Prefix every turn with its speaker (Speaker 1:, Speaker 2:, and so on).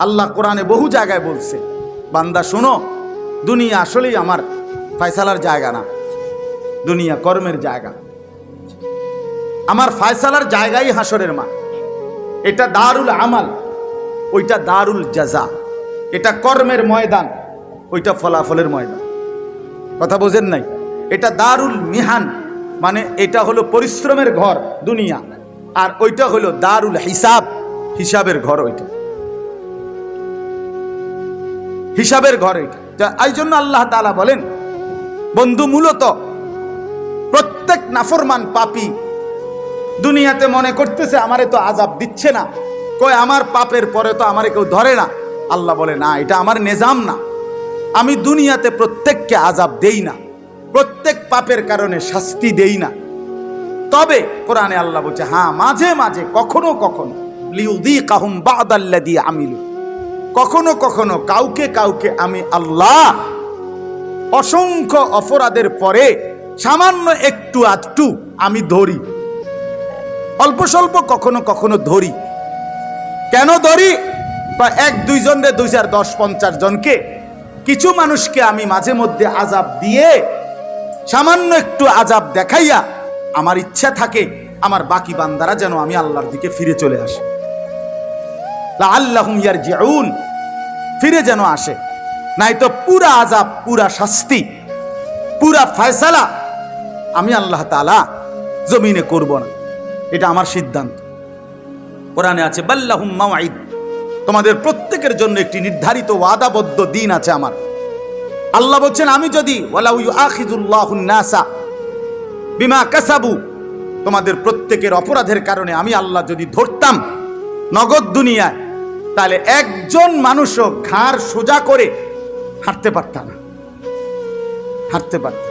Speaker 1: আল্লাহ কোরআনে বহু জায়গায় বলছে, বান্দা শোনো, দুনিয়া আসলেই আমার ফয়সালার জায়গা না, দুনিয়া কর্মের জায়গা। আমার ফয়সালার জায়গাই হাসরের মাঠ। এটা দারুল আমাল, ওইটা দারুল জাযা। এটা কর্মের ময়দান, ওইটা ফলাফলের ময়দান। কথা বোঝেন নাই? এটা দারুল মিহান, মানে এটা হলো পরিশ্রমের ঘর দুনিয়া, আর ওইটা হলো দারুল হিসাব, হিসাবের ঘর। ওইটা হিসাবের ঘর। এটা এই জন্য আল্লাহ তাআলা বলেন, বন্ধু মূলত প্রত্যেক নাফরমান পাপী দুনিয়াতে মনে করতেছে আমারে তো আযাব দিচ্ছে না, কই আমার পাপের পরে তো আমারে কেউ ধরে না। আল্লাহ বলে না, এটা আমার নিজাম না। আমি দুনিয়াতে প্রত্যেককে আযাব দেই না, প্রত্যেক পাপের কারণে শাস্তি দেই না। তবে কোরআনে আল্লাহ বলছে, হ্যাঁ মাঝে মাঝে কখনো কখনো লিউযীকাহুম বা'দাল্লাযী আমিলু, কখনো কখনো কাউকে কাউকে আমি আল্লাহ অসংখ্য অপরাধের পরে সামান্য একটু আধটু আমি ধরি, অল্প স্বল্প কখনো কখনো ধরি। কেন ধরি? বা এক দুইজন রে, 2 4 10 50 জনকে, কিছু মানুষকে আমি মাঝে মধ্যে আযাব দিয়ে, সামান্য একটু আযাব দেখাইয়া আমার ইচ্ছা থাকে আমার বাকি বান্দারা যেন আমি আল্লাহর দিকে ফিরে চলে আসে, লাআল্লাহুম ইয়ারজিউন, ফিরে যেন আসে। নাই তো পুরা আযাব, পুরা শাস্তি, পুরা ফয়সালা আমি আল্লাহ তাআলা জমিনে করব না। এটা আমার সিদ্ধান্ত। কোরআনে আছে বাল্লাহুম মাওঈদ, তোমাদের প্রত্যেকের জন্য একটি নির্ধারিত ওয়াদাবদ্ধ দিন আছে আমার। আল্লাহ বলছেন, আমি যদি ওয়ালাউ ইউআখিযুল্লাহুন নাসা বিমা কাসাবু, তোমাদের প্রত্যেকের অপরাধের কারণে আমি আল্লাহ যদি ধরতাম নগদ দুনিয়ায়, তাহলে একজন মানুষও ঘাড় সোজা করে হাঁটতে পারত না, হাঁটতে পারত।